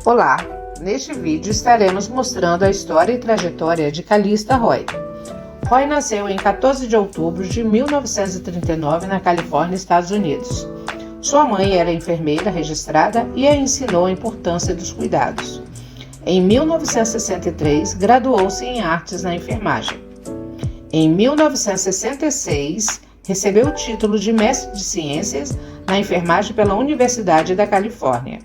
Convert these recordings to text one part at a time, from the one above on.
Olá! Neste vídeo estaremos mostrando a história e trajetória de Calista Roy. Roy nasceu em 14 de outubro de 1939 na Califórnia, Estados Unidos. Sua mãe era enfermeira registrada e a ensinou a importância dos cuidados. Em 1963, graduou-se em artes na enfermagem. Em 1966, recebeu o título de mestre de ciências na enfermagem pela Universidade da Califórnia.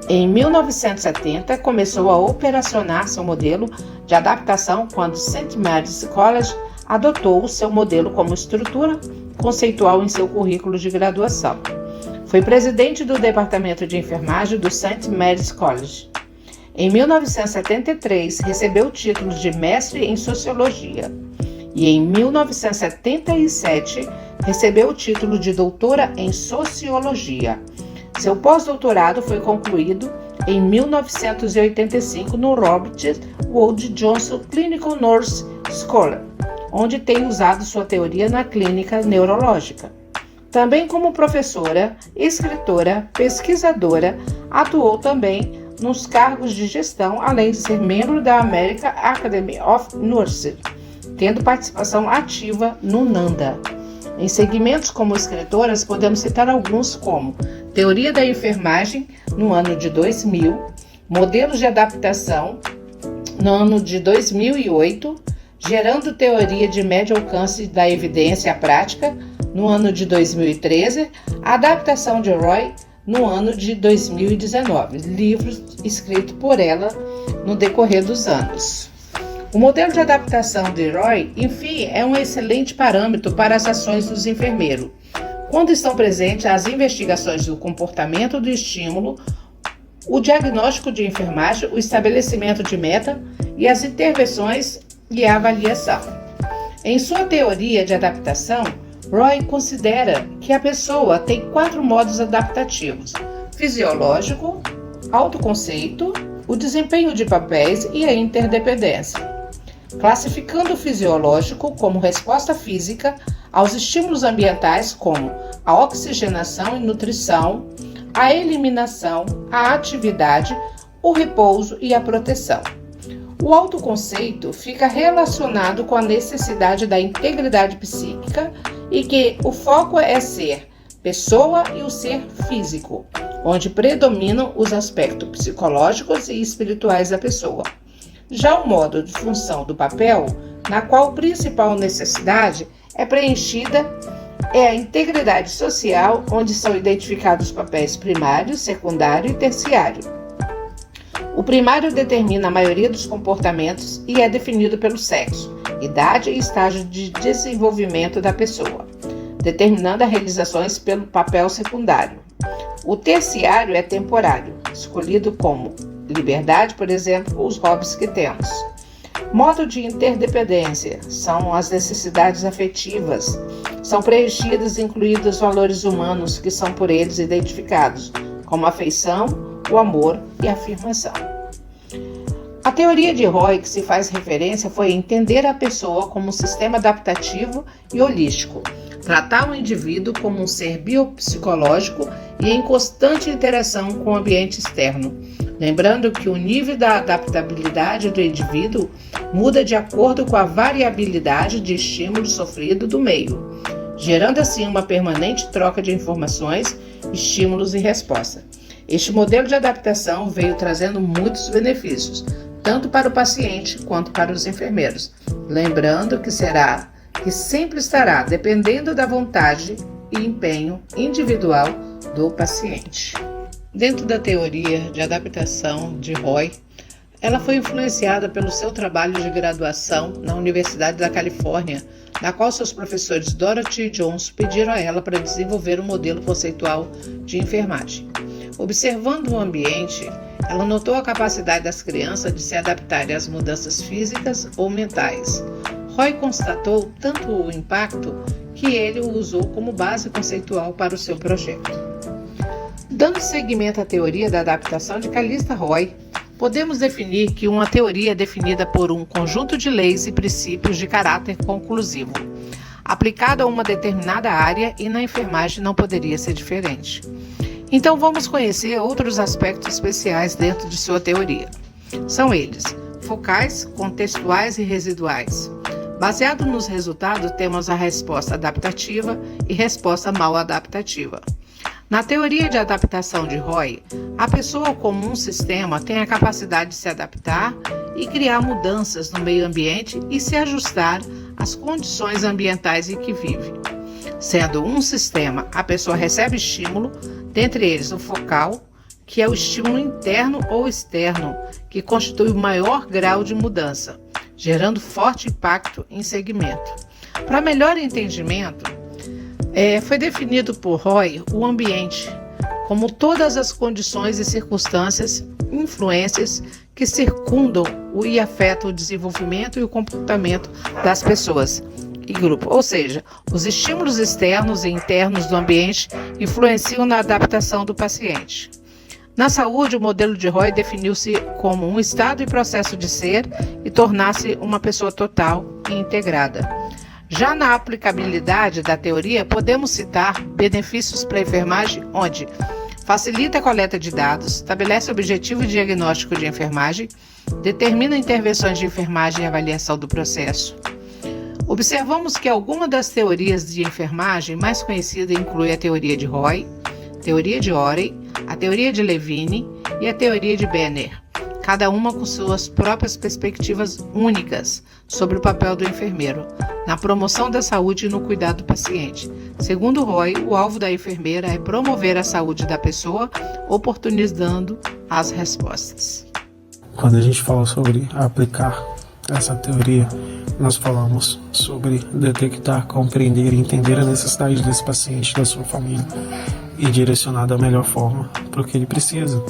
Em 1970, começou a operacionar seu modelo de adaptação quando St. Mary's College adotou o seu modelo como estrutura conceitual em seu currículo de graduação. Foi presidente do Departamento de Enfermagem do St. Mary's College. Em 1973, recebeu o título de mestre em Sociologia. E em 1977, recebeu o título de doutora em Sociologia. Seu pós-doutorado foi concluído em 1985 no Robert Wood Johnson Clinical Nurse School, onde tem usado sua teoria na clínica neurológica. Também como professora, escritora, pesquisadora, atuou também nos cargos de gestão, além de ser membro da American Academy of Nursing, tendo participação ativa no NANDA. Em segmentos como escritoras, podemos citar alguns como Teoria da Enfermagem, no ano de 2000, Modelos de Adaptação, no ano de 2008, Gerando Teoria de Médio Alcance da Evidência Prática, no ano de 2013, A Adaptação de Roy, no ano de 2019, livros escritos por ela no decorrer dos anos. O modelo de adaptação de Roy, enfim, é um excelente parâmetro para as ações dos enfermeiros, quando estão presentes as investigações do comportamento do estímulo, o diagnóstico de enfermagem, o estabelecimento de meta e as intervenções e a avaliação. Em sua teoria de adaptação, Roy considera que a pessoa tem 4 modos adaptativos: fisiológico, autoconceito, o desempenho de papéis e a interdependência. Classificando o fisiológico como resposta física aos estímulos ambientais como a oxigenação e nutrição, a eliminação, a atividade, o repouso e a proteção. O autoconceito fica relacionado com a necessidade da integridade psíquica e que o foco é ser pessoa e o ser físico, onde predominam os aspectos psicológicos e espirituais da pessoa. Já o modo de função do papel, na qual a principal necessidade é preenchida, é a integridade social, onde são identificados os papéis primário, secundário e terciário. O primário determina a maioria dos comportamentos e é definido pelo sexo, idade e estágio de desenvolvimento da pessoa, determinando as realizações pelo papel secundário. O terciário é temporário, escolhido como liberdade, por exemplo, os hobbies que temos. Modo de interdependência são as necessidades afetivas, são preenchidas incluídos os valores humanos que são por eles identificados, como a afeição, o amor e a afirmação. A teoria de Roy que se faz referência foi entender a pessoa como um sistema adaptativo e holístico, tratar o indivíduo como um ser biopsicológico e em constante interação com o ambiente externo, lembrando que o nível da adaptabilidade do indivíduo muda de acordo com a variabilidade de estímulo sofrido do meio, gerando assim uma permanente troca de informações, estímulos e resposta. Este modelo de adaptação veio trazendo muitos benefícios, tanto para o paciente quanto para os enfermeiros, lembrando que sempre estará dependendo da vontade e empenho individual do paciente. Dentro da teoria de adaptação de Roy, ela foi influenciada pelo seu trabalho de graduação na Universidade da Califórnia, na qual seus professores Dorothy e Jones pediram a ela para desenvolver um modelo conceitual de enfermagem. Observando o ambiente, ela notou a capacidade das crianças de se adaptarem às mudanças físicas ou mentais. Roy constatou tanto o impacto que ele o usou como base conceitual para o seu projeto. Dando seguimento à teoria da adaptação de Calista Roy, podemos definir que uma teoria é definida por um conjunto de leis e princípios de caráter conclusivo, aplicado a uma determinada área, e na enfermagem não poderia ser diferente. Então vamos conhecer outros aspectos especiais dentro de sua teoria. São eles: focais, contextuais e residuais. Baseado nos resultados, temos a resposta adaptativa e resposta mal adaptativa. Na teoria de adaptação de Roy, a pessoa como um sistema tem a capacidade de se adaptar e criar mudanças no meio ambiente e se ajustar às condições ambientais em que vive. Sendo um sistema, a pessoa recebe estímulo, dentre eles o focal, que é o estímulo interno ou externo, que constitui o maior grau de mudança, gerando forte impacto em segmento. Para melhor entendimento, foi definido por Roy o ambiente como todas as condições e circunstâncias, influências que circundam e afetam o desenvolvimento e o comportamento das pessoas e grupo. Ou seja, os estímulos externos e internos do ambiente influenciam na adaptação do paciente. Na saúde, o modelo de Roy definiu-se como um estado e processo de ser e tornar-se uma pessoa total e integrada. Já na aplicabilidade da teoria, podemos citar benefícios para a enfermagem, onde facilita a coleta de dados, estabelece objetivo diagnóstico de enfermagem, determina intervenções de enfermagem e avaliação do processo. Observamos que algumas das teorias de enfermagem mais conhecidas incluem a teoria de Roy, a teoria de Orey, a teoria de Levine e a teoria de Benner, cada uma com suas próprias perspectivas únicas sobre o papel do enfermeiro na promoção da saúde e no cuidado do paciente. Segundo Roy, o alvo da enfermeira é promover a saúde da pessoa, oportunizando as respostas. Quando a gente fala sobre aplicar essa teoria, nós falamos sobre detectar, compreender e entender a necessidade desse paciente, da sua família, e direcionar da melhor forma para o que ele precisa.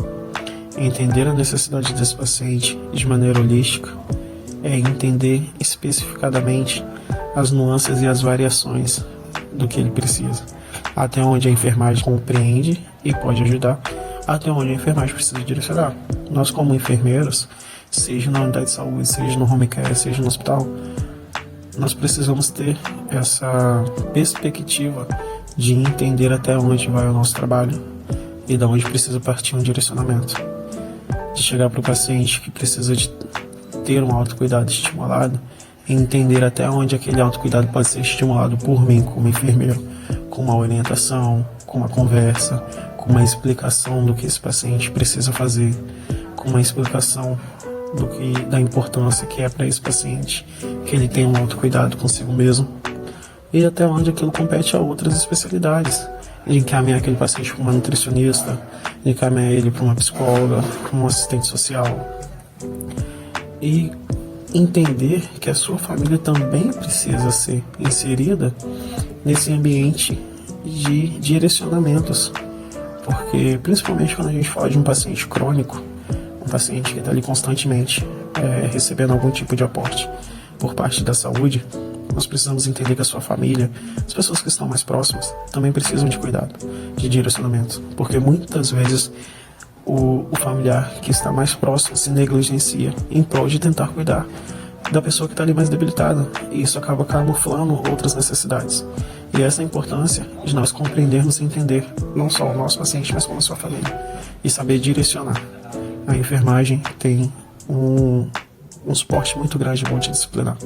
Entender a necessidade desse paciente de maneira holística é entender especificadamente as nuances e as variações do que ele precisa, até onde a enfermagem compreende e pode ajudar, até onde a enfermagem precisa direcionar. Nós, como enfermeiros, seja na unidade de saúde, seja no home care, seja no hospital, nós precisamos ter essa perspectiva de entender até onde vai o nosso trabalho e de onde precisa partir um direcionamento. De chegar para o paciente que precisa de ter um autocuidado estimulado e entender até onde aquele autocuidado pode ser estimulado por mim como enfermeiro, com uma orientação, com uma conversa, com uma explicação do que esse paciente precisa fazer, com uma explicação da importância que é para esse paciente que ele tenha um autocuidado consigo mesmo, e até onde aquilo compete a outras especialidades, de encaminhar aquele paciente para uma nutricionista, de encaminhar ele para uma psicóloga, para um assistente social, e entender que a sua família também precisa ser inserida nesse ambiente de direcionamentos, porque principalmente quando a gente fala de um paciente crônico, um paciente que está ali constantemente recebendo algum tipo de aporte por parte da saúde, nós precisamos entender que a sua família, as pessoas que estão mais próximas, também precisam de cuidado, de direcionamento, porque muitas vezes o familiar que está mais próximo se negligencia em prol de tentar cuidar da pessoa que está ali mais debilitada, e isso acaba camuflando outras necessidades. E essa é a importância de nós compreendermos e entender não só o nosso paciente, mas como a sua família, e saber direcionar. A enfermagem tem um suporte muito grande multidisciplinar.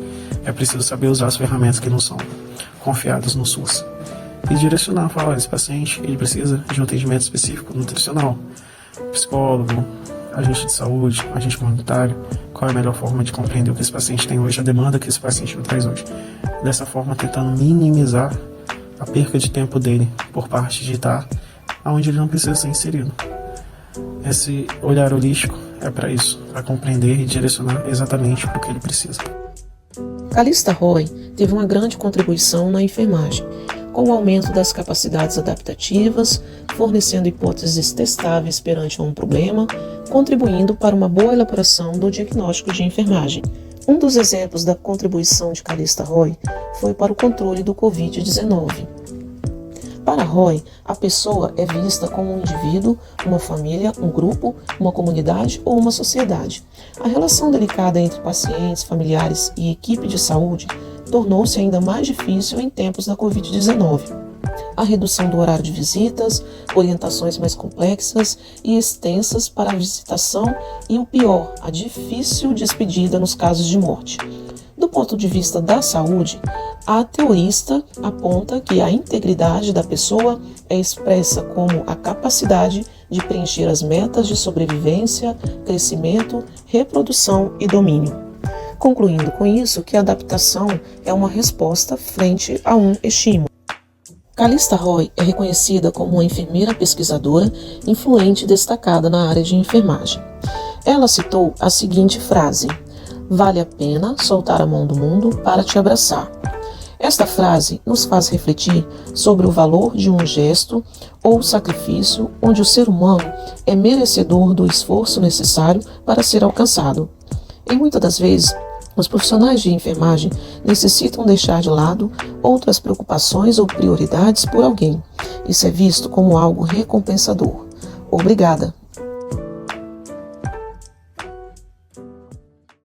É preciso saber usar as ferramentas que não são confiadas no SUS e direcionar, falar, esse paciente ele precisa de um atendimento específico nutricional, psicólogo, agente de saúde, agente comunitário, qual é a melhor forma de compreender o que esse paciente tem hoje, a demanda que esse paciente traz hoje. Dessa forma, tentando minimizar a perca de tempo dele por parte de estar onde ele não precisa ser inserido. Esse olhar holístico é para isso, para compreender e direcionar exatamente o que ele precisa. Calista Roy teve uma grande contribuição na enfermagem, com o aumento das capacidades adaptativas, fornecendo hipóteses testáveis perante um problema, contribuindo para uma boa elaboração do diagnóstico de enfermagem. Um dos exemplos da contribuição de Calista Roy foi para o controle do Covid-19. Para Roy, a pessoa é vista como um indivíduo, uma família, um grupo, uma comunidade ou uma sociedade. A relação delicada entre pacientes, familiares e equipe de saúde tornou-se ainda mais difícil em tempos da Covid-19. a redução do horário de visitas, orientações mais complexas e extensas para a visitação e, o pior, a difícil despedida nos casos de morte. Do ponto de vista da saúde, a teorista aponta que a integridade da pessoa é expressa como a capacidade de preencher as metas de sobrevivência, crescimento, reprodução e domínio. Concluindo com isso que a adaptação é uma resposta frente a um estímulo. Calista Roy é reconhecida como uma enfermeira pesquisadora influente e destacada na área de enfermagem. Ela citou a seguinte frase: "Vale a pena soltar a mão do mundo para te abraçar." Esta frase nos faz refletir sobre o valor de um gesto ou sacrifício onde o ser humano é merecedor do esforço necessário para ser alcançado. E muitas das vezes, os profissionais de enfermagem necessitam deixar de lado outras preocupações ou prioridades por alguém. Isso é visto como algo recompensador. Obrigada.